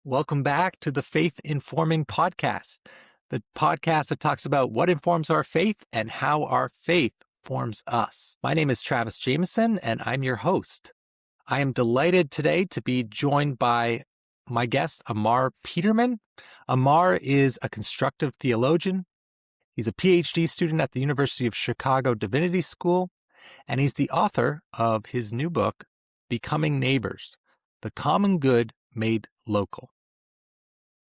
Welcome back to the Faith Informing Podcast, the podcast that talks about what informs our faith and how our faith forms us. My name is Travis Jamieson, and I'm your host. I am delighted today to be joined by my guest, Amar Peterman. Amar is a constructive theologian. He's a PhD student at the University of Chicago Divinity School, and he's the author of his new book, Becoming Neighbors: The Common Good Made Local.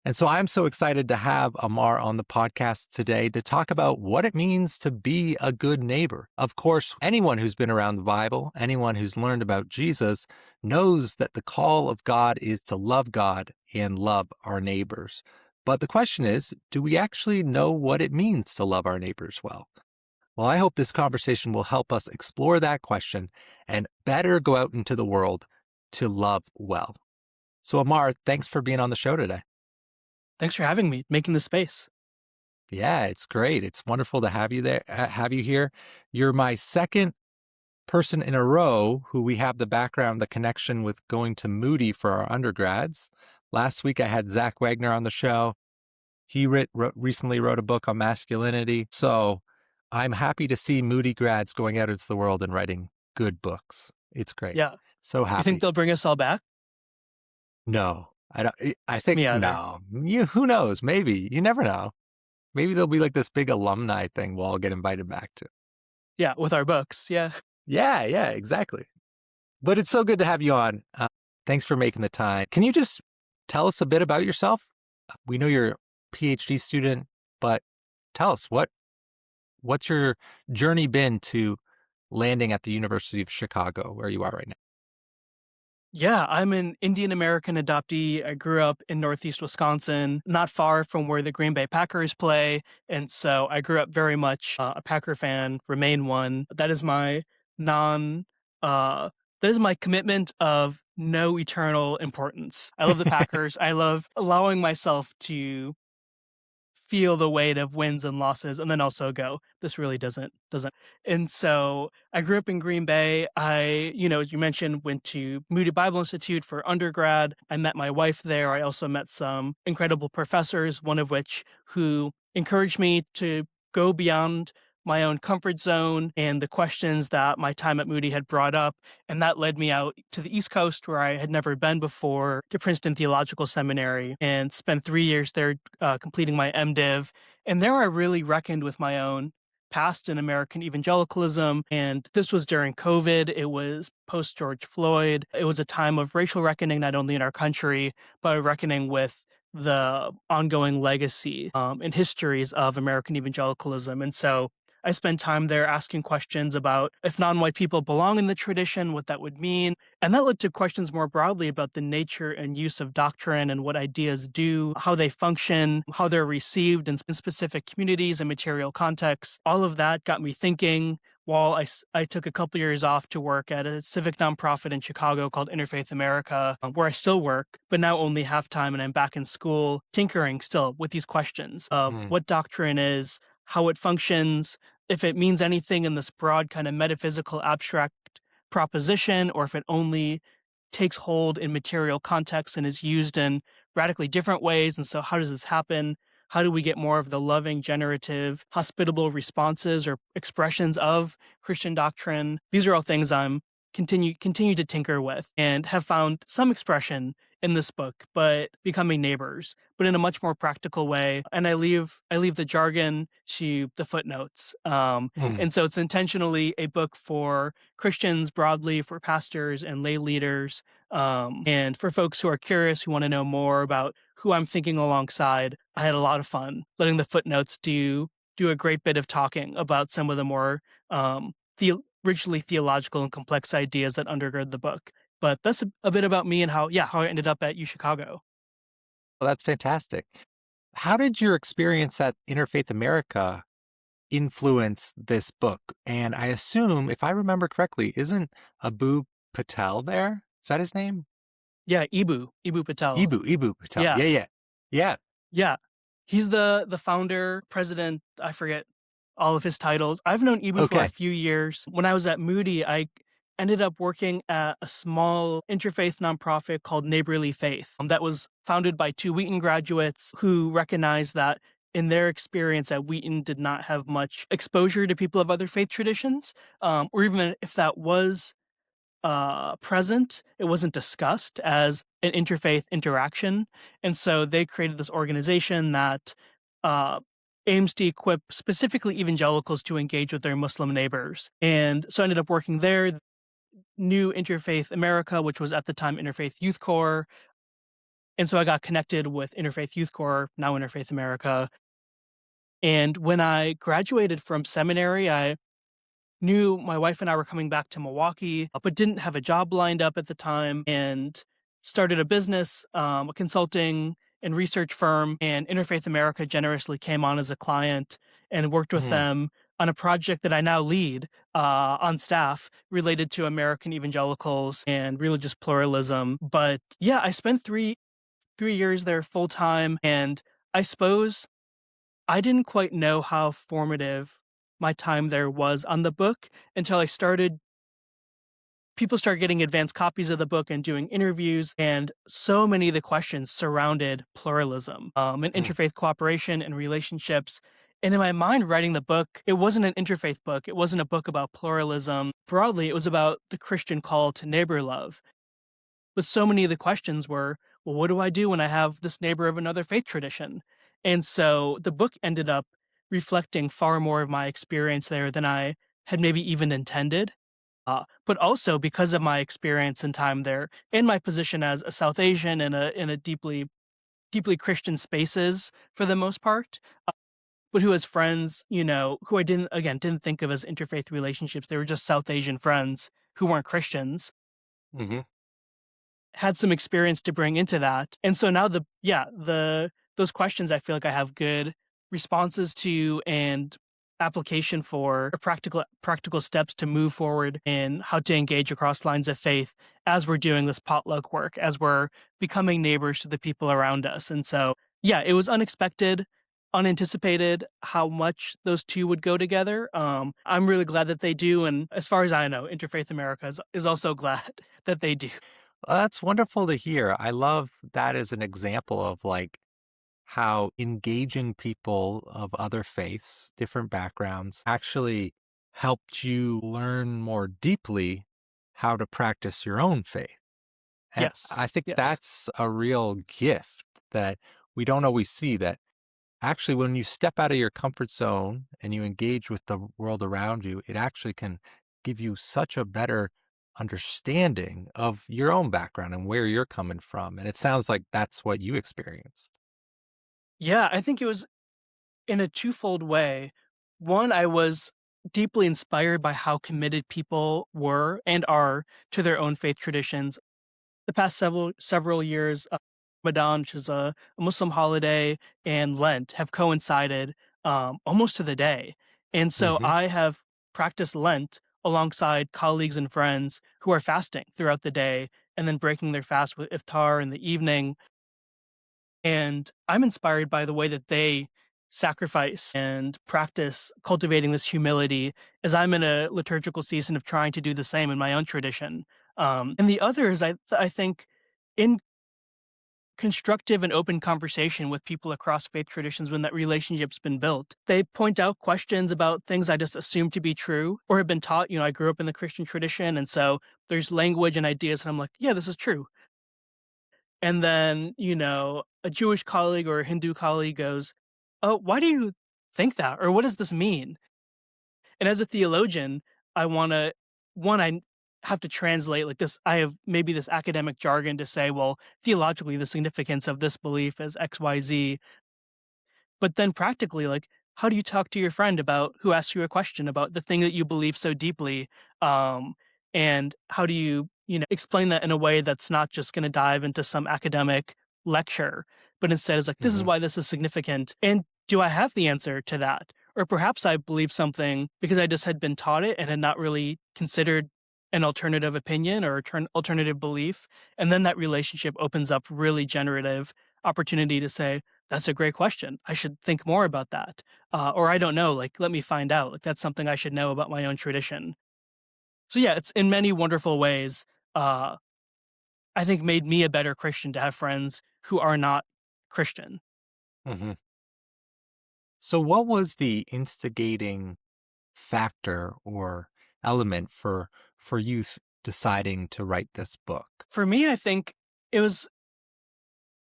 And so I'm so excited to have Amar on the podcast today to talk about what it means to be a good neighbor. Of course, anyone who's been around the Bible, anyone who's learned about Jesus, knows that the call of God is to love God and love our neighbors. But the question is, do we actually know what it means to love our neighbors well? Well, I hope this conversation will help us explore that question and better go out into the world to love well. So Amar, thanks for being on the show today. Thanks for having me, making the space. Yeah, it's great. It's wonderful to have you here. You're my second person in a row who we have the connection with going to Moody for our undergrads. Last week I had Zach Wagner on the show. He recently wrote a book on masculinity. So I'm happy to see Moody grads going out into the world and writing good books. It's great. Yeah. So happy. You think they'll bring us all back? No. I think Me either. no. Who knows? Maybe. You never know. Maybe there'll be like this big alumni thing we'll all get invited back to. Yeah, with our books. Yeah. Yeah, exactly. But it's so good to have you on. Thanks for making the time. Can you just tell us a bit about yourself? We know you're a PhD student, but tell us what's your journey been to landing at the University of Chicago, where you are right now? Yeah, I'm an Indian American adoptee. I grew up in Northeast Wisconsin, not far from where the Green Bay Packers play. And so I grew up very much a Packer fan, remain one. That is my commitment of no eternal importance. I love the Packers. I love allowing myself to feel the weight of wins and losses and then also go, this really doesn't. And so I grew up in Green Bay. I, as you mentioned, went to Moody Bible Institute for undergrad. I met my wife there. I also met some incredible professors, one of which who encouraged me to go beyond my own comfort zone and the questions that my time at Moody had brought up. And that led me out to the East Coast, where I had never been before, to Princeton Theological Seminary, and spent 3 years there completing my MDiv. And there I really reckoned with my own past in American evangelicalism. And this was during COVID. It was post George Floyd. It was a time of racial reckoning, not only in our country, but a reckoning with the ongoing legacy and histories of American evangelicalism. And so I spent time there asking questions about if non-white people belong in the tradition, what that would mean. And that led to questions more broadly about the nature and use of doctrine and what ideas do, how they function, how they're received in specific communities and material contexts. All of that got me thinking while I took a couple years off to work at a civic nonprofit in Chicago called Interfaith America, where I still work, but now only half-time, and I'm back in school tinkering still with these questions of what doctrine is, how it functions, if it means anything in this broad kind of metaphysical abstract proposition, or if it only takes hold in material context and is used in radically different ways. And so how does this happen? How do we get more of the loving, generative, hospitable responses or expressions of Christian doctrine? These are all things I'm continue to tinker with and have found some expression in this book, but Becoming Neighbors, but in a much more practical way. And I leave the jargon to the footnotes. And so it's intentionally a book for Christians broadly, for pastors and lay leaders, and for folks who are curious, who want to know more about who I'm thinking alongside. I had a lot of fun letting the footnotes do a great bit of talking about some of the more richly theological and complex ideas that undergird the book. But that's a bit about me and how I ended up at UChicago. Well, that's fantastic. How did your experience at Interfaith America influence this book? And I assume, if I remember correctly, isn't Abu Patel there? Is that his name? Yeah, Ibu Patel. Ibu Patel. Yeah. He's the founder, president. I forget all of his titles. I've known Ibu for a few years. When I was at Moody, I ended up working at a small interfaith nonprofit called Neighborly Faith that was founded by two Wheaton graduates who recognized that in their experience at Wheaton did not have much exposure to people of other faith traditions, or even if that was present, it wasn't discussed as an interfaith interaction. And so they created this organization that uh, aims to equip specifically evangelicals to engage with their Muslim neighbors. And so I ended up working there. New Interfaith America, which was at the time Interfaith Youth Corps. And so I got connected with Interfaith Youth Corps, now Interfaith America. And when I graduated from seminary, I knew my wife and I were coming back to Milwaukee, but didn't have a job lined up at the time and started a business, a consulting and research firm. And Interfaith America generously came on as a client and worked with Mhm. them on a project that I now lead on staff related to American evangelicals and religious pluralism. But yeah, I spent three years there full time, and I suppose I didn't quite know how formative my time there was on the book until people started getting advanced copies of the book and doing interviews, and so many of the questions surrounded pluralism, and Mm. interfaith cooperation and relationships. And in my mind, writing the book, it wasn't an interfaith book. It wasn't a book about pluralism. Broadly, it was about the Christian call to neighbor love. But so many of the questions were, well, what do I do when I have this neighbor of another faith tradition? And so the book ended up reflecting far more of my experience there than I had maybe even intended. But also because of my experience and time there, and my position as a South Asian in a deeply Christian spaces for the most part, but who has friends, who I didn't think of as interfaith relationships. They were just South Asian friends who weren't Christians, Mhm. had some experience to bring into that. And so now those questions I feel like I have good responses to and application for or practical steps to move forward in how to engage across lines of faith as we're doing this potluck work, as we're becoming neighbors to the people around us. And so yeah, it was unexpected, unanticipated how much those two would go together. I'm really glad that they do. And as far as I know, Interfaith America is also glad that they do. Well, that's wonderful to hear. I love that as an example of like how engaging people of other faiths, different backgrounds, actually helped you learn more deeply how to practice your own faith. And Yes. I think Yes. that's a real gift that we don't always see, that actually when you step out of your comfort zone and you engage with the world around you, it actually can give you such a better understanding of your own background and where you're coming from. And it sounds like that's what you experienced. Yeah, I think it was in a twofold way. One, I was deeply inspired by how committed people were and are to their own faith traditions. The past several years, Ramadan, which is a Muslim holiday, and Lent have coincided almost to the day. And so Hmm. I have practiced Lent alongside colleagues and friends who are fasting throughout the day and then breaking their fast with iftar in the evening. And I'm inspired by the way that they sacrifice and practice cultivating this humility as I'm in a liturgical season of trying to do the same in my own tradition. And the other is, I think, in constructive and open conversation with people across faith traditions when that relationship's been built. They point out questions about things I just assumed to be true or have been taught. I grew up in the Christian tradition, and so there's language and ideas, and I'm like, yeah, this is true. And then, a Jewish colleague or a Hindu colleague goes, "Oh, why do you think that? Or what does this mean?" And as a theologian, I want to, one, I have to translate like this. I have maybe this academic jargon to say, well, theologically, the significance of this belief is XYZ. But then practically, like, how do you talk to your friend about who asks you a question about the thing that you believe so deeply? Um, and how do you, explain that in a way that's not just going to dive into some academic lecture, but instead is like, this is Hmm. why this is significant. And do I have the answer to that? Or perhaps I believe something because I just had been taught it and had not really considered an alternative opinion or alternative belief. And then that relationship opens up really generative opportunity to say, that's a great question. I should think more about that. Or I don't know, like, let me find out. Like, that's something I should know about my own tradition. So yeah, it's in many wonderful ways, uh, I think made me a better Christian to have friends who are not Christian. Hmm. So, what was the instigating factor or element for you deciding to write this book? For me, I think it was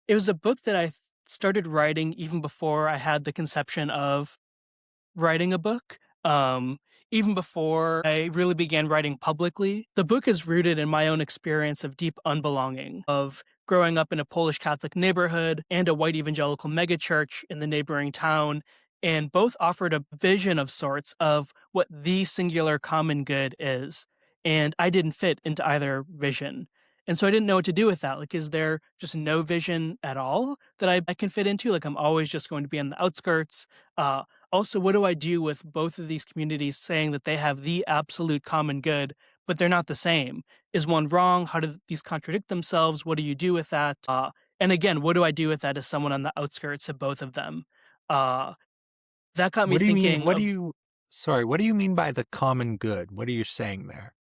it was a book that started writing even before I had the conception of writing a book. Even before I really began writing publicly, the book is rooted in my own experience of deep unbelonging, of growing up in a Polish Catholic neighborhood and a white evangelical megachurch in the neighboring town. And both offered a vision of sorts of what the singular common good is. And I didn't fit into either vision. And so I didn't know what to do with that. Like, is there just no vision at all that I can fit into? Like, I'm always just going to be on the outskirts. Also, what do I do with both of these communities saying that they have the absolute common good, but they're not the same? Is one wrong? How do these contradict themselves? What do you do with that? And again, what do I do with that as someone on the outskirts of both of them? Uh, that got me What do you mean? thinking What do of, you, sorry, what do you mean by the common good? What are you saying there?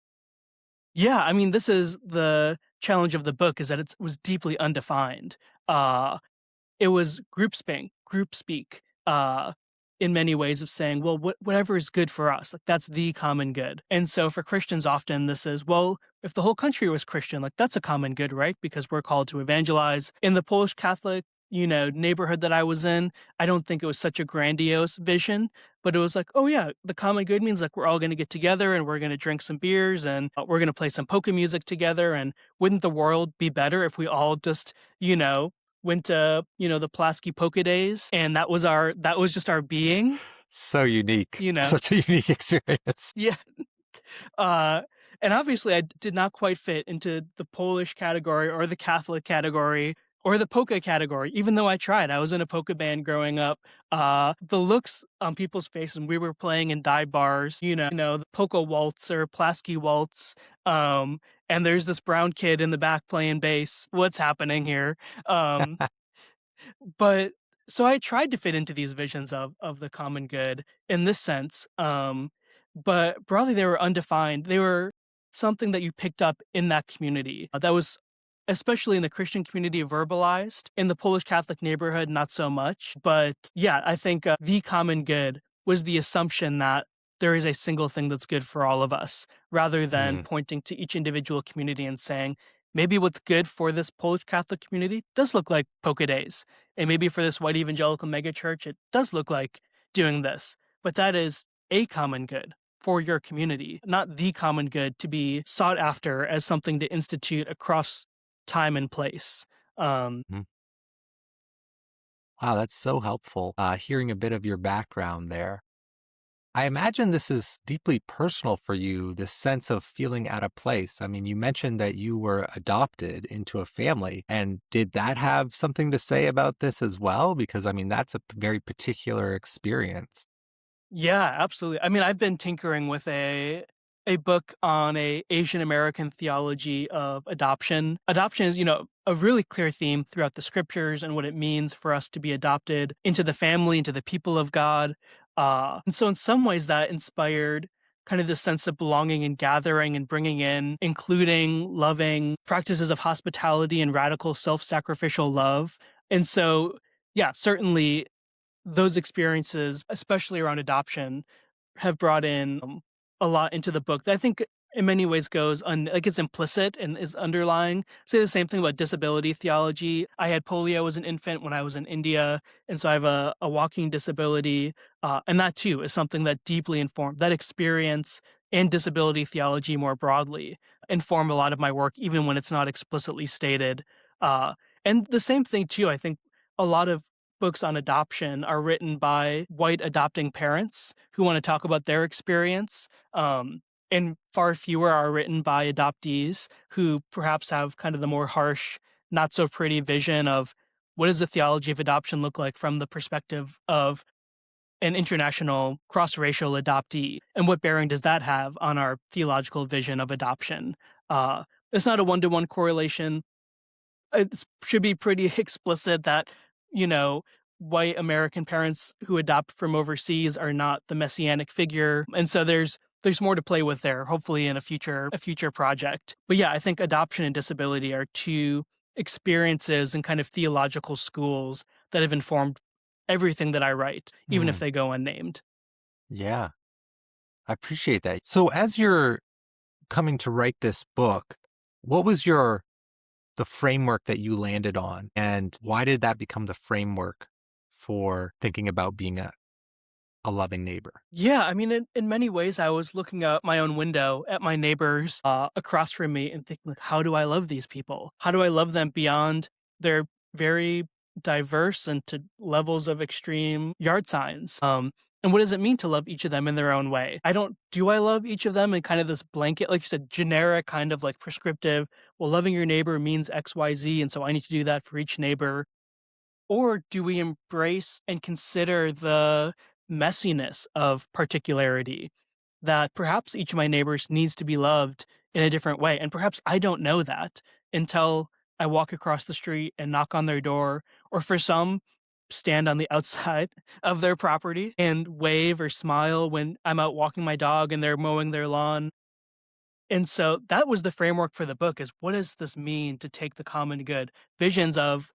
yeah, I mean, this is the challenge of the book is that it was deeply undefined. Uh, It was group speak, in many ways of saying, well, whatever is good for us, like that's the common good. And so for Christians, often this is, well, if the whole country was Christian, like that's a common good, right? Because we're called to evangelize. In the Polish Catholic, neighborhood that I was in, I don't think it was such a grandiose vision, but it was like, oh yeah, the common good means like we're all going to get together and we're going to drink some beers and we're going to play some polka music together. And wouldn't the world be better if we all just, went to, the Pulaski Polka Days, and that was just our being, So unique, you know? such a unique experience. Yeah. Uh, and obviously I did not quite fit into the Polish category or the Catholic category or the polka category, even though I tried. I was in a polka band growing up. The looks on people's faces when we were playing in dive bars, the polka waltz or Pulaski waltz. And there's this brown kid in the back playing bass. What's happening here? Um, but so I tried to fit into these visions of the common good in this sense, but broadly they were undefined. They were something that you picked up in that community that was especially in the Christian community verbalized. In the Polish Catholic neighborhood, not so much. But yeah, I think the common good was the assumption that there is a single thing that's good for all of us, rather than Mm, pointing to each individual community and saying, maybe what's good for this Polish Catholic community does look like polka days. And maybe for this white evangelical megachurch, it does look like doing this. But that is a common good for your community, not the common good to be sought after as something to institute across time and place. mm. Wow, that's so helpful. Hearing a bit of your background there. I imagine this is deeply personal for you, this sense of feeling out of place. I mean, you mentioned that you were adopted into a family, and did that have something to say about this as well? Because I mean, that's a very particular experience. Yeah, absolutely. I mean, I've been tinkering with a book on a Asian American theology of adoption. Adoption is, a really clear theme throughout the scriptures and what it means for us to be adopted into the family, into the people of God. And so in some ways that inspired kind of this sense of belonging and gathering and bringing in, including loving practices of hospitality and radical self-sacrificial love. And so, yeah, certainly those experiences, especially around adoption, have brought in a lot into the book that I think in many ways goes like it's implicit and is underlying. Say the same thing about disability theology. I had polio as an infant when I was in India, and so I have a walking disability, and that too is something that deeply informed that experience and disability theology more broadly inform a lot of my work, even when it's not explicitly stated. And the same thing too, I think a lot of books on adoption are written by white adopting parents who want to talk about their experience. And far fewer are written by adoptees who perhaps have kind of the more harsh, not so pretty vision of what does the theology of adoption look like from the perspective of an international cross-racial adoptee, and what bearing does that have on our theological vision of adoption? It's not a one-to-one correlation. It should be pretty explicit that, you know, white American parents who adopt from overseas are not the messianic figure. And so there's there's more to play with there, hopefully in a future project. But yeah, I think adoption and disability are two experiences and kind of theological schools that have informed everything that I write, even if Mm, they go unnamed. yeah, I appreciate that. So as you're coming to write this book, what was the framework that you landed on, and why did that become the framework for thinking about being a loving neighbor? Yeah, I mean, in many ways, I was looking out my own window at my neighbors across from me and thinking, like, how do I love these people? How do I love them beyond their very diverse and to levels of extreme yard signs? And what does it mean to love each of them in their own way? Do I love each of them in kind of this blanket, like you said, generic kind of like prescriptive, well, loving your neighbor means XYZ, and so I need to do that for each neighbor? Or do we embrace and consider the messiness of particularity that perhaps each of my neighbors needs to be loved in a different way? And perhaps I don't know that until I walk across the street and knock on their door, or for some, stand on the outside of their property and wave or smile when I'm out walking my dog and they're mowing their lawn. And so that was the framework for the book, is what does this mean to take the common good, visions of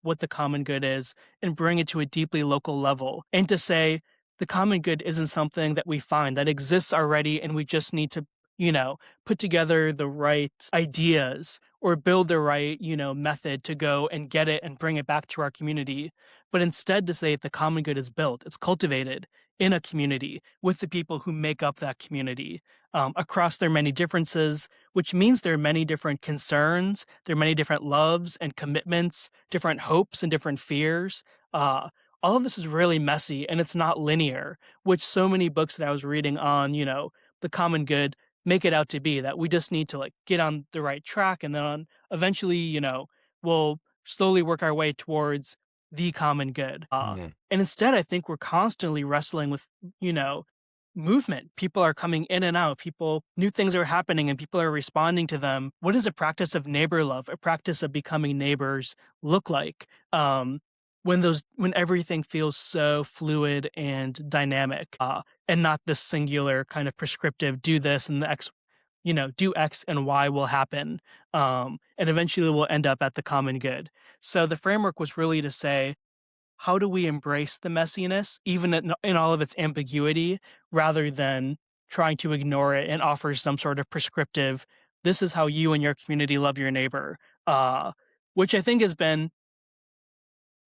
what the common good is, and bring it to a deeply local level, and to say the common good isn't something that we find that exists already and we just need to, put together the right ideas or build the right, method to go and get it and bring it back to our community, but instead to say the common good is built, it's cultivated in a community with the people who make up that community, across their many differences, which means there are many different concerns, there are many different loves and commitments, different hopes and different fears. All of this is really messy and it's not linear, which so many books that I was reading on, the common good make it out to be, that we just need to like get on the right track and then eventually, we'll slowly work our way towards the common good. Mm, And instead, I think we're constantly wrestling with, you know, movement. People are coming in and out. New things are happening and people are responding to them. What does a practice of neighbor love, a practice of becoming neighbors look like? When everything feels so fluid and dynamic, and not this singular kind of prescriptive, do this and the X, do X and Y will happen. And eventually we'll end up at the common good. So the framework was really to say, how do we embrace the messiness, even in all of its ambiguity, rather than trying to ignore it and offer some sort of prescriptive, this is how you and your community love your neighbor, which I think has been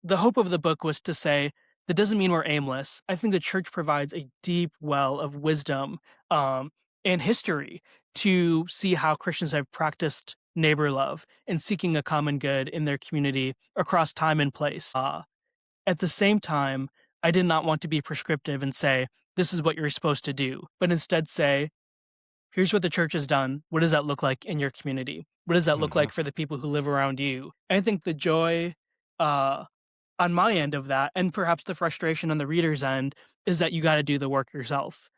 the hope of the book, was to say, that doesn't mean we're aimless. I think the church provides a deep well of wisdom, and history to see how Christians have practiced neighbor love and seeking a common good in their community across time and place. At the same time, I did not want to be prescriptive and say, this is what you're supposed to do, but instead say, here's what the church has done. What does that look like in your community? What does that look mhm, like for the people who live around you? And I think the joy, uh, on my end of that, and perhaps the frustration on the reader's end, is that you got to do the work yourself.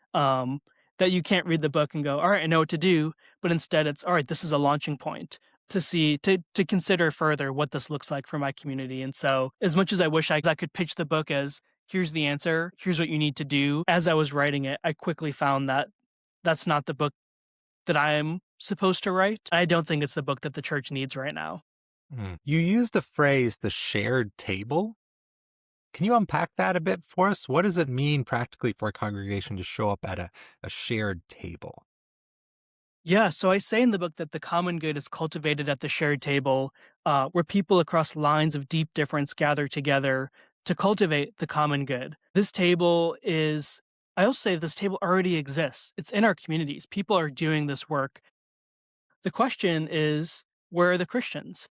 That you can't read the book and go, all right, I know what to do, but instead it's, all right, this is a launching point to consider further what this looks like for my community. And so, as much as I wish I could pitch the book as, here's the answer, here's what you need to do, as I was writing it, I quickly found that that's not the book that I am supposed to write. I don't think it's the book that the church needs right now. mm. You used the phrase the shared table. Can you unpack that a bit for us? What does it mean practically for a congregation to show up at a shared table? Yeah, so I say in the book that the common good is cultivated at the shared table, where people across lines of deep difference gather together to cultivate the common good. I also say this table already exists. It's in our communities. People are doing this work. The question is, where are the Christians?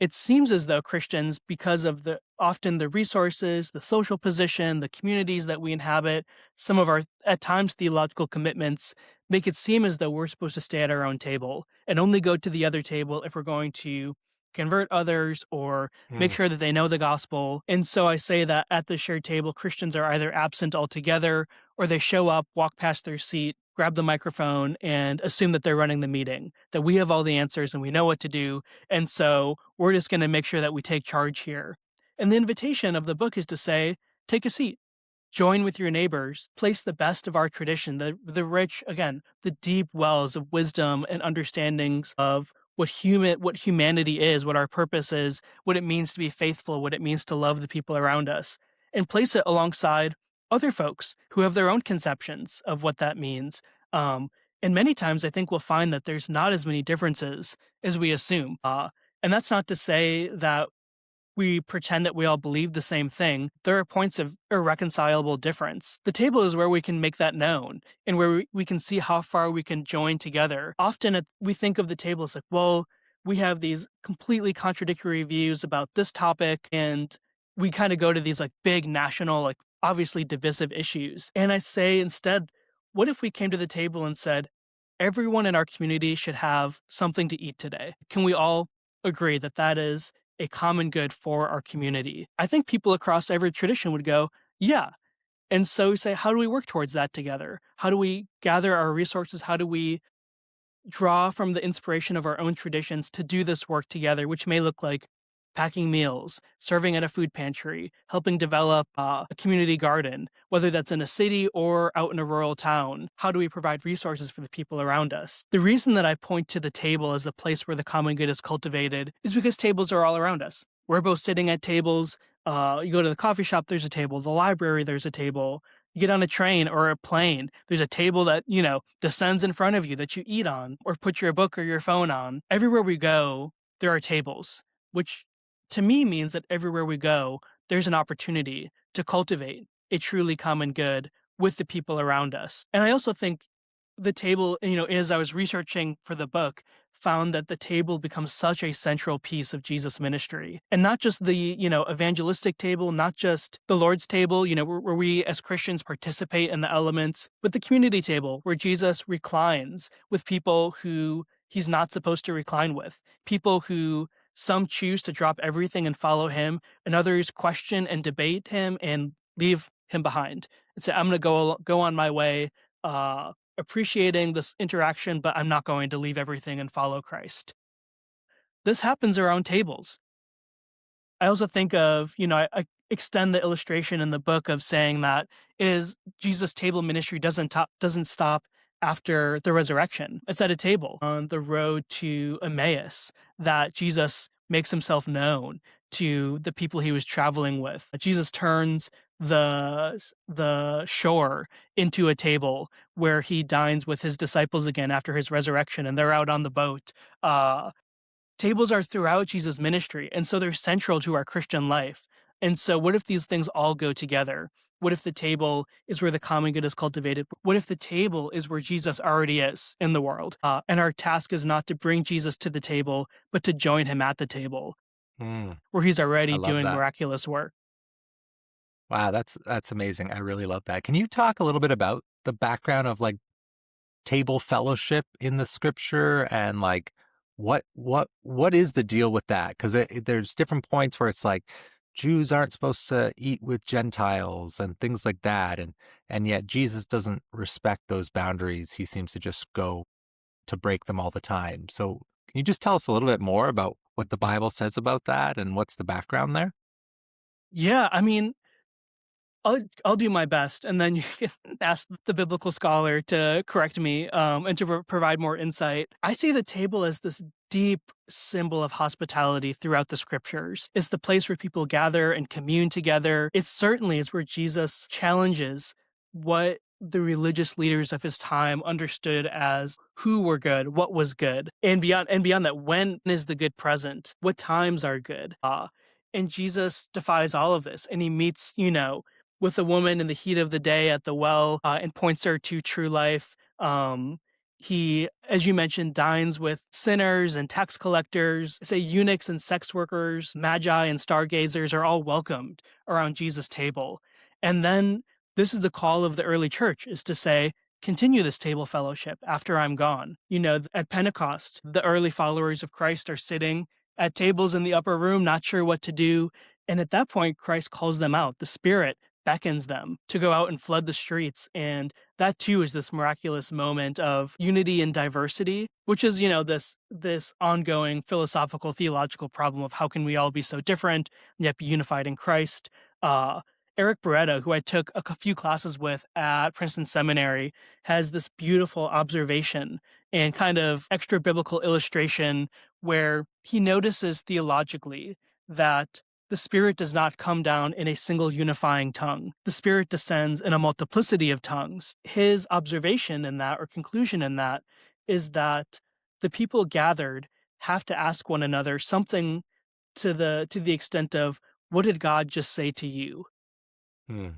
It seems as though Christians, because of often the resources, the social position, the communities that we inhabit, some of our, at times, theological commitments, make it seem as though we're supposed to stay at our own table and only go to the other table if we're going to convert others or make Mm, sure that they know the gospel. And so I say that at the shared table, Christians are either absent altogether, or they show up, walk past their seat, grab the microphone, and assume that they're running the meeting, that we have all the answers and we know what to do. And so we're just going to make sure that we take charge here. And the invitation of the book is to say, take a seat. join with your neighbors, place the best of our tradition, the rich, again, the deep wells of wisdom and understandings of what humanity is, what our purpose is, what it means to be faithful, what it means to love the people around us, and place it alongside other folks who have their own conceptions of what that means. And many times I think we'll find that there's not as many differences as we assume. And that's not to say that we pretend that we all believe the same thing. There are points of irreconcilable difference. The table is where we can make that known and where we can see how far we can join together. Often we think of the table as like, well, we have these completely contradictory views about this topic, and we kind of go to these like big national, like obviously divisive issues. And I say instead, what if we came to the table and said, everyone in our community should have something to eat today? Can we all agree that that is a common good for our community? I think people across every tradition would go, yeah. And so we say, how do we work towards that together? How do we gather our resources? How do we draw from the inspiration of our own traditions to do this work together, which may look like packing meals, serving at a food pantry, helping develop a community garden, whether that's in a city or out in a rural town? How do we provide resources for the people around us? The reason that I point to the table as the place where the common good is cultivated is because tables are all around us. We're both sitting at tables. You go to the coffee shop, there's a table. The library, there's a table. You get on a train or a plane, there's a table that, descends in front of you that you eat on or put your book or your phone on. Everywhere we go, there are tables, which to me means that everywhere we go, there's an opportunity to cultivate a truly common good with the people around us. And I also think the table, as I was researching for the book, found that the table becomes such a central piece of Jesus' ministry. And not just the, evangelistic table, not just the Lord's table, where we as Christians participate in the elements, but the community table where Jesus reclines with people who he's not supposed to recline with, people who some choose to drop everything and follow him, and others question and debate him and leave him behind and say, I'm going to go on my way, appreciating this interaction, but I'm not going to leave everything and follow Christ. This happens around tables. I also think of, I extend the illustration in the book of saying that Jesus' table ministry doesn't stop after the resurrection. It's at a table on the road to Emmaus that Jesus makes himself known to the people he was traveling with. Jesus turns the shore into a table where he dines with his disciples again after his resurrection, and they're out on the boat. Tables are throughout Jesus' ministry, and so they're central to our Christian life. And so what if these things all go together? What if the table is where the common good is cultivated? What if the table is where Jesus already is in the world? And our task is not to bring Jesus to the table, but to join him at the table where he's I already love doing that. miraculous work. Wow, that's amazing. I really love that. Can you talk a little bit about the background of like table fellowship in the scripture and like what is the deal with that? Because there's different points where it's like Jews aren't supposed to eat with Gentiles and things like that, and yet Jesus doesn't respect those boundaries. He seems to just go to break them all the time. So can you just tell us a little bit more about what the Bible says about that and what's the background there? Yeah, I mean, I'll do my best, and then you can ask the biblical scholar to correct me and to provide more insight. I see the table as this deep symbol of hospitality throughout the scriptures. It's the place where people gather and commune together. It certainly is where Jesus challenges what the religious leaders of his time understood as who were good, what was good, and beyond that, when is the good present? What times are good? And Jesus defies all of this, and he meets, with a woman in the heat of the day at the well and points her to true life. He, as you mentioned, dines with sinners and tax collectors. Say eunuchs and sex workers, magi and stargazers are all welcomed around Jesus' table. And then this is the call of the early church, is to say, continue this table fellowship after I'm gone. At Pentecost, the early followers of Christ are sitting at tables in the upper room, not sure what to do. And at that point, Christ calls them out. The Spirit beckons them to go out and flood the streets. And that too is this miraculous moment of unity and diversity, which is, this ongoing philosophical, theological problem of how can we all be so different and yet be unified in Christ. Eric Beretta, who I took a few classes with at Princeton Seminary, has this beautiful observation and kind of extra biblical illustration where he notices theologically that the Spirit does not come down in a single unifying tongue. The Spirit descends in a multiplicity of tongues. His observation in that, or conclusion in that, is that the people gathered have to ask one another something to the extent of, what did God just say to you?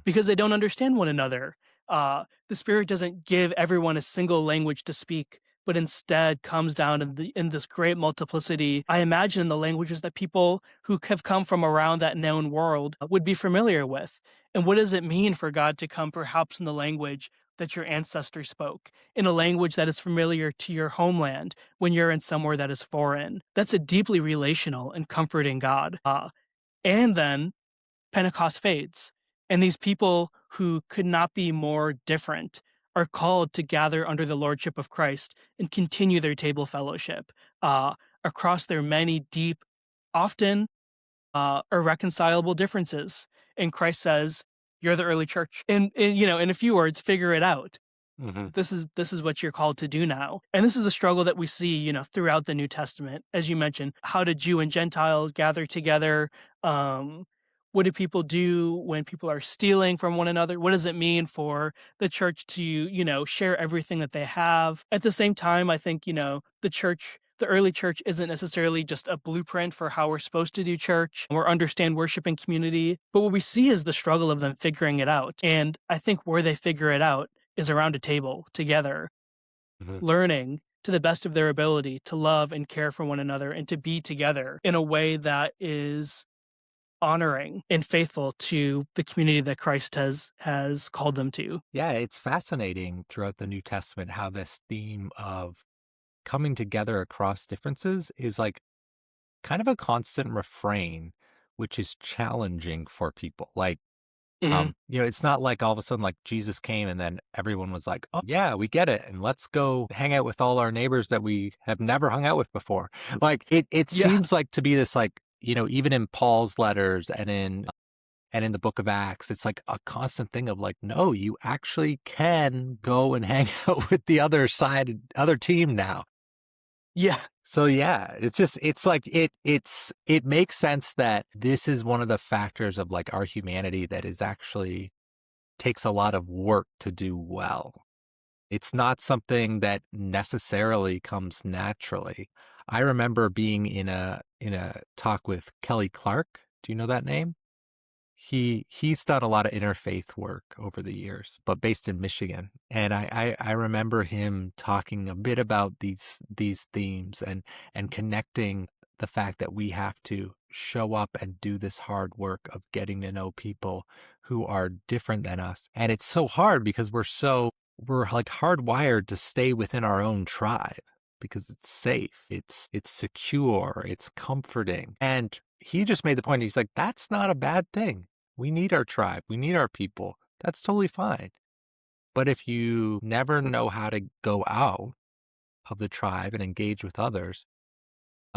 Because they don't understand one another. The Spirit doesn't give everyone a single language to speak, but instead comes down in this great multiplicity. I imagine the languages that people who have come from around that known world would be familiar with. And what does it mean for God to come perhaps in the language that your ancestors spoke, in a language that is familiar to your homeland when you're in somewhere that is foreign? That's a deeply relational and comforting God. And then Pentecost fades, and these people who could not be more different are called to gather under the lordship of Christ and continue their table fellowship across their many deep, often irreconcilable differences. And Christ says, "You're the early church." And in a few words, figure it out. This is what you're called to do now. And this is the struggle that we see, throughout the New Testament. As you mentioned, how do Jew and Gentiles gather together? What do people do when people are stealing from one another? What does it mean for the church to, share everything that they have? At the same time, I think, the early church isn't necessarily just a blueprint for how we're supposed to do church or understand worship and community. But what we see is the struggle of them figuring it out. And I think where they figure it out is around a table together, learning to the best of their ability to love and care for one another and to be together in a way that is honoring and faithful to the community that Christ has called them to. Yeah, it's fascinating throughout the New Testament how this theme of coming together across differences is like kind of a constant refrain, which is challenging for people. Like, it's not like all of a sudden like Jesus came and then everyone was like, oh yeah, we get it. And let's go hang out with all our neighbors that we have never hung out with before. Like it Yeah. seems like to be this like, even in Paul's letters and in the book of Acts, it's like a constant thing of like, no, you actually can go and hang out with the other team now. Yeah. So yeah, it's like it makes sense that this is one of the factors of like our humanity that is actually takes a lot of work to do well. It's not something that necessarily comes naturally. I remember being in a talk with Kelly Clark. Do you know that name? He's done a lot of interfaith work over the years, but based in Michigan. And I remember him talking a bit about these themes and connecting the fact that we have to show up and do this hard work of getting to know people who are different than us. And it's so hard because we're like hardwired to stay within our own tribe because it's safe, it's secure, it's comforting. And he just made the point, he's like, that's not a bad thing. We need our tribe. We need our people. That's totally fine. But if you never know how to go out of the tribe and engage with others,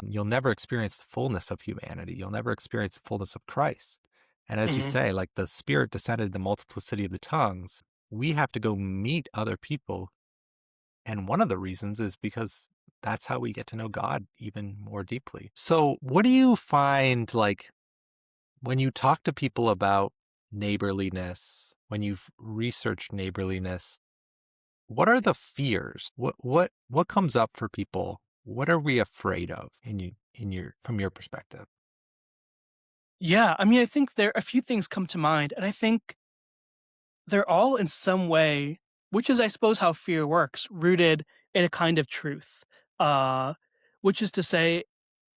you'll never experience the fullness of humanity. You'll never experience the fullness of Christ. And as you say, like the Spirit descended the multiplicity of the tongues, we have to go meet other people. And one of the reasons is because that's how we get to know God even more deeply. So what do you find like when you talk to people about neighborliness, when you've researched neighborliness, what are the fears? What comes up for people? What are we afraid of from your perspective? Yeah, I mean, I think there a few things come to mind, and I think they're all in some way, which is, I suppose, how fear works, rooted in a kind of truth, which is to say,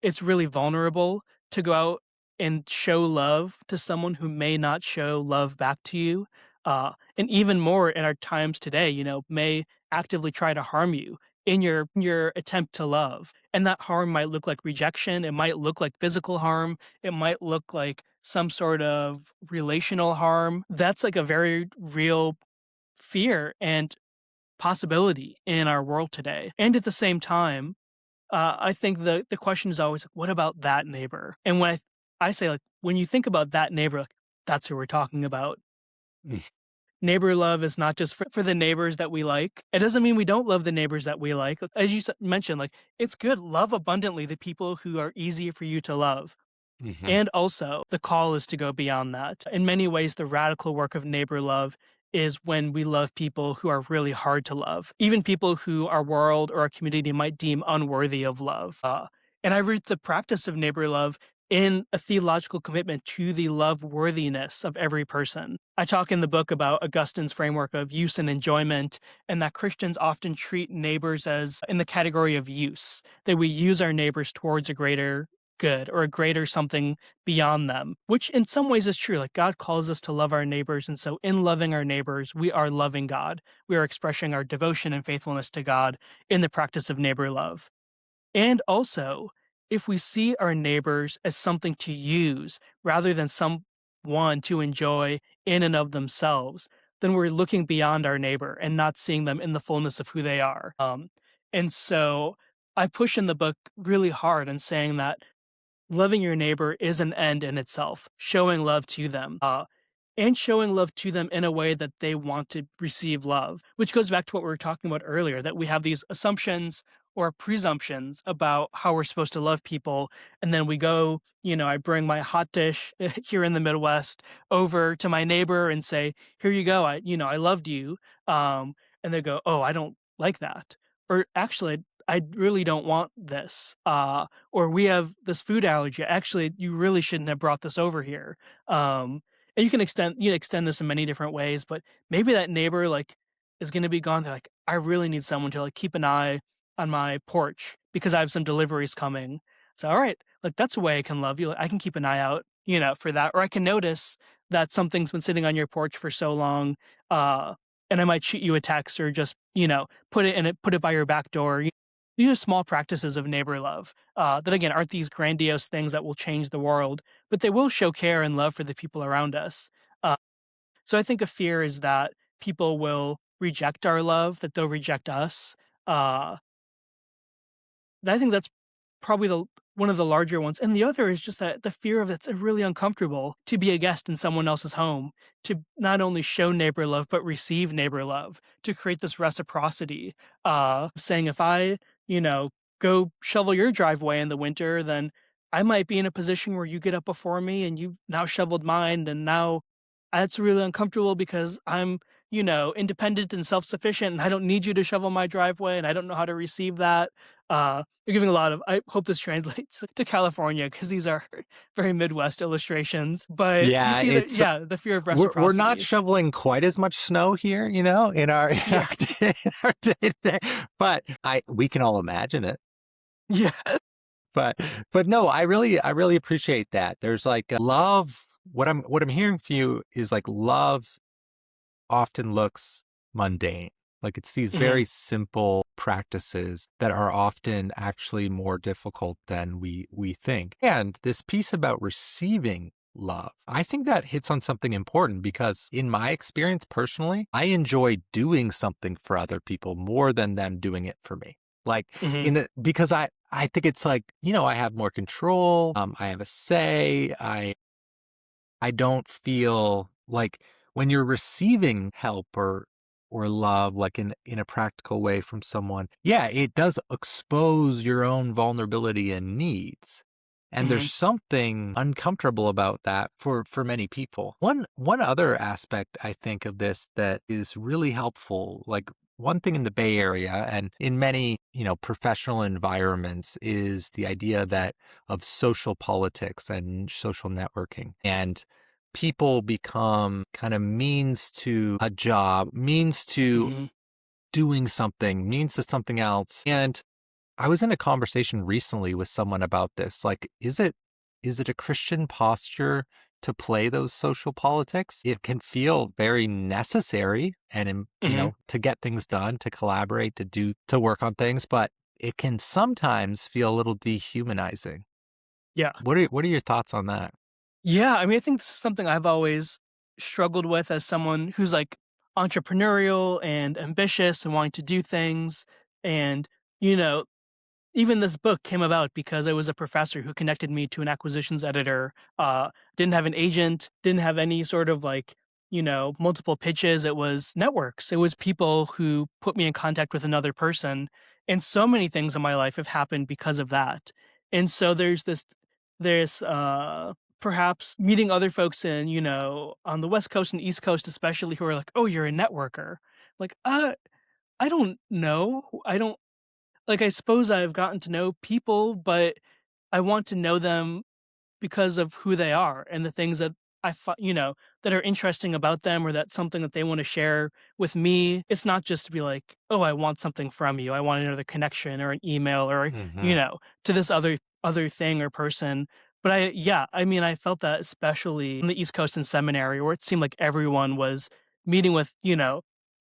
it's really vulnerable to go out and show love to someone who may not show love back to you. And even more in our times today, may actively try to harm you in your attempt to love. And that harm might look like rejection. It might look like physical harm. It might look like some sort of relational harm. That's like a very real fear and possibility in our world today. And at the same time, I think the question is always, what about that neighbor? And when I say, like, when you think about that neighbor, like, that's who we're talking about. Mm. Neighbor love is not just for the neighbors that we like. It doesn't mean we don't love the neighbors that we like. As you mentioned, like, it's good, love abundantly the people who are easier for you to love. Hmm. And also, the call is to go beyond that. In many ways, the radical work of neighbor love is when we love people who are really hard to love, even people who our world or our community might deem unworthy of love. And I root the practice of neighbor love in a theological commitment to the love worthiness of every person. I talk in the book about Augustine's framework of use and enjoyment, and that Christians often treat neighbors as in the category of use, that we use our neighbors towards a greater good or a greater something beyond them, which in some ways is true. Like, God calls us to love our neighbors. And so in loving our neighbors, we are loving God. We are expressing our devotion and faithfulness to God in the practice of neighbor love. And also, if we see our neighbors as something to use rather than someone to enjoy in and of themselves, then we're looking beyond our neighbor and not seeing them in the fullness of who they are. And so I push in the book really hard in saying that loving your neighbor is an end in itself, showing love to them, and showing love to them in a way that they want to receive love, which goes back to what we were talking about earlier, that we have these assumptions or presumptions about how we're supposed to love people. And then we go, I bring my hot dish here in the Midwest over to my neighbor and say, here you go. I loved you. And they go, oh, I don't like that. Or actually, I really don't want this. Or we have this food allergy. Actually, you really shouldn't have brought this over here. And you can extend this in many different ways, but maybe that neighbor like is going to be gone. They're like, I really need someone to like keep an eye on my porch because I have some deliveries coming. So, all right, like that's a way I can love you. Like, I can keep an eye out, for that, or I can notice that something's been sitting on your porch for so long, and I might shoot you a text or just, put it by your back door. These are small practices of neighbor love that, again, aren't these grandiose things that will change the world, but they will show care and love for the people around us. Uh, so I think a fear is that people will reject our love, that they'll reject us. Uh, I think that's probably the one of the larger ones. And the other is just that the fear of it's really uncomfortable to be a guest in someone else's home, to not only show neighbor love, but receive neighbor love, to create this reciprocity. Saying if I, go shovel your driveway in the winter, then I might be in a position where you get up before me and you've now shoveled mine. And now that's really uncomfortable because I'm, independent and self-sufficient and I don't need you to shovel my driveway and I don't know how to receive that. You're giving a lot of, I hope this translates to California because these are very Midwest illustrations, but you Yeah, see that, it's yeah, the fear of we're not reciprocity. shoveling quite as much snow here, in our in Yeah. our, in our day-to-day, but we can all imagine it. Yeah. But no, I really appreciate that. There's like love. What I'm hearing from you is like love often looks mundane. Like it's these Hmm. very simple practices that are often actually more difficult than we think. And this piece about receiving love, I think that hits on something important because in my experience personally, I enjoy doing something for other people more than them doing it for me. Like Hmm. because I think it's like, I have more control, I have a say, I don't feel like when you're receiving help or love, like in a practical way from someone, yeah, it does expose your own vulnerability and needs. And there's Hmm. something uncomfortable about that for many people. One other aspect I think of this that is really helpful, like one thing in the Bay Area and in many, professional environments is the idea that of social politics and social networking. And people become kind of means to a job, means to Hmm. doing something, means to something else. And I was in a conversation recently with someone about this. Like, is it a Christian posture to play those social politics? It can feel very necessary and, Hmm. to get things done, to collaborate, to work on things, but it can sometimes feel a little dehumanizing. Yeah. What are your thoughts on that? Yeah. I mean, I think this is something I've always struggled with as someone who's like entrepreneurial and ambitious and wanting to do things. And, you know, even this book came about because it was a professor who connected me to an acquisitions editor. Didn't have an agent, didn't have any sort of like, multiple pitches. It was networks. It was people who put me in contact with another person. And so many things in my life have happened because of that. And so there's perhaps meeting other folks in, on the West Coast and East Coast, especially, who are like, oh, you're a networker. Like, I don't know. I don't like, I suppose I've gotten to know people, but I want to know them because of who they are and the things that that are interesting about them, or that's something that they want to share with me. It's not just to be like, oh, I want something from you. I want another connection or an email or, Hmm. to this other thing or person. But I felt that especially on the East Coast and seminary, where it seemed like everyone was meeting with,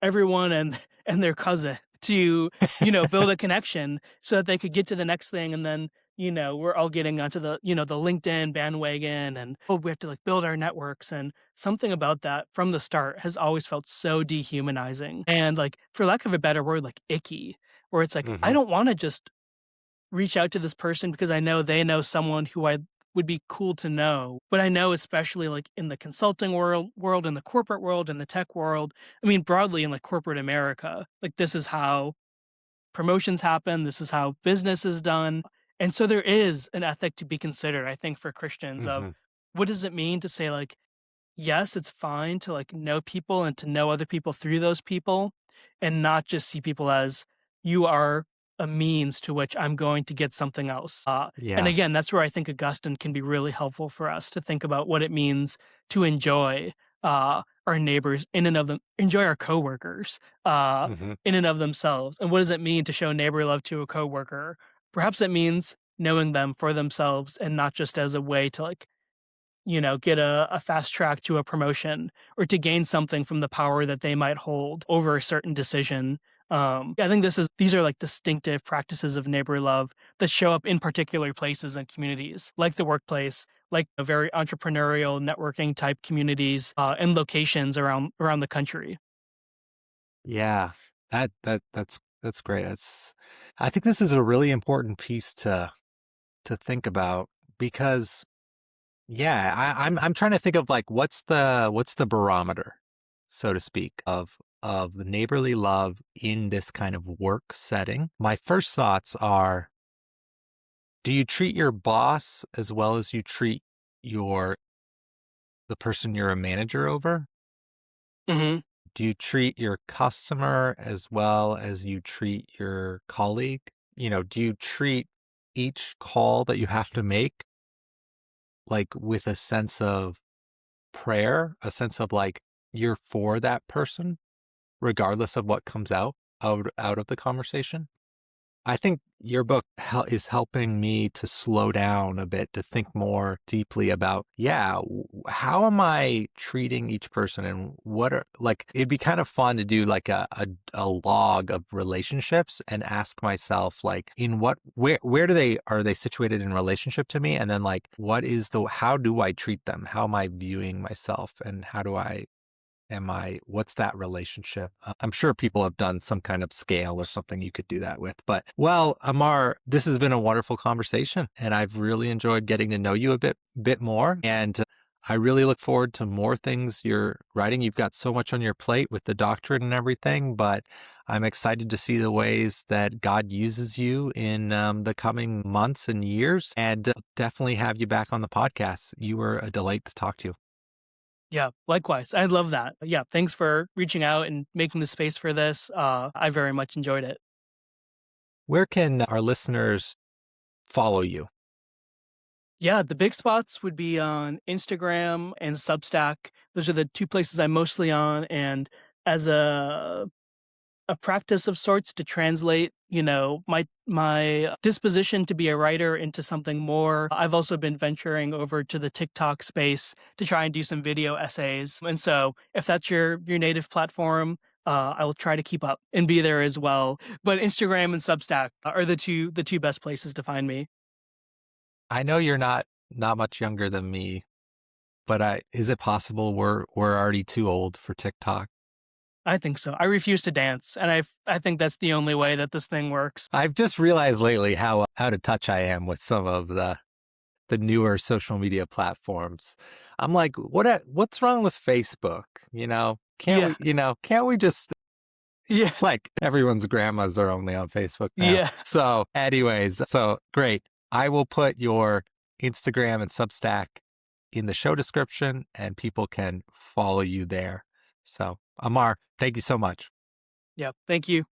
everyone and and their cousin to, build a connection so that they could get to the next thing. And then, we're all getting onto the LinkedIn bandwagon, and oh, we have to like build our networks. And something about that from the start has always felt so dehumanizing and, like, for lack of a better word, like icky, where it's like, I Hmm. don't want to just reach out to this person because I know they know someone who I would be cool to know. But I know, especially like in the consulting world, in the corporate world, in the tech world, I mean, broadly in like corporate America, like this is how promotions happen. This is how business is done. And so there is an ethic to be considered, I think, for Christians of Hmm. what does it mean to say, like, yes, it's fine to like know people and to know other people through those people, and not just see people as you are a means to which I'm going to get something else. And Yeah. again, that's where I think Augustine can be really helpful for us to think about what it means to enjoy our neighbors in and of them, enjoy our coworkers Hmm. in and of themselves. And what does it mean to show neighbor love to a coworker? Perhaps it means knowing them for themselves and not just as a way to like, get a fast track to a promotion or to gain something from the power that they might hold over a certain decision. I think these are like distinctive practices of neighbor love that show up in particular places and communities, like the workplace, like a very entrepreneurial networking type communities and locations around the country. Yeah. That's great. I think this is a really important piece to think about because yeah, I'm trying to think of like what's the barometer, so to speak, of the neighborly love in this kind of work setting. My first thoughts are, do you treat your boss as well as you treat your the person you're a manager over? Hmm. Do you treat your customer as well as you treat your colleague? Do you treat each call that you have to make like with a sense of prayer, a sense of like you're for that person, regardless of what comes out of the conversation? I think your book is helping me to slow down a bit, to think more deeply about, yeah, how am I treating each person, and what are like, it'd be kind of fun to do like a log of relationships and ask myself, like, where are they situated in relationship to me? And then like, how do I treat them? How am I viewing myself? And what's that relationship? I'm sure people have done some kind of scale or something you could do that with. But, well, Amar, this has been a wonderful conversation, and I've really enjoyed getting to know you a bit more. And I really look forward to more things you're writing. You've got so much on your plate with the doctorate and everything, but I'm excited to see the ways that God uses you in the coming months and years, and definitely have you back on the podcast. You were a delight to talk to. Yeah, likewise. I love that. Yeah, thanks for reaching out and making the space for this. I very much enjoyed it. Where can our listeners follow you? Yeah, the big spots would be on Instagram and Substack. Those are the two places I'm mostly on. And as a practice of sorts to translate, my disposition to be a writer into something more, I've also been venturing over to the TikTok space to try and do some video essays. And so if that's your native platform, I will try to keep up and be there as well. But Instagram and Substack are the two best places to find me. I know you're not much younger than me, but is it possible we're already too old for TikTok? I think so. I refuse to dance, and I think that's the only way that this thing works. I've just realized lately how out of touch I am with some of the newer social media platforms. I'm like, what's wrong with Facebook? Can't we just Yeah. It's like everyone's grandmas are only on Facebook now. Yeah. So anyways, so great. I will put your Instagram and Substack in the show description and people can follow you there. So Amar, thank you so much. Yeah. Thank you.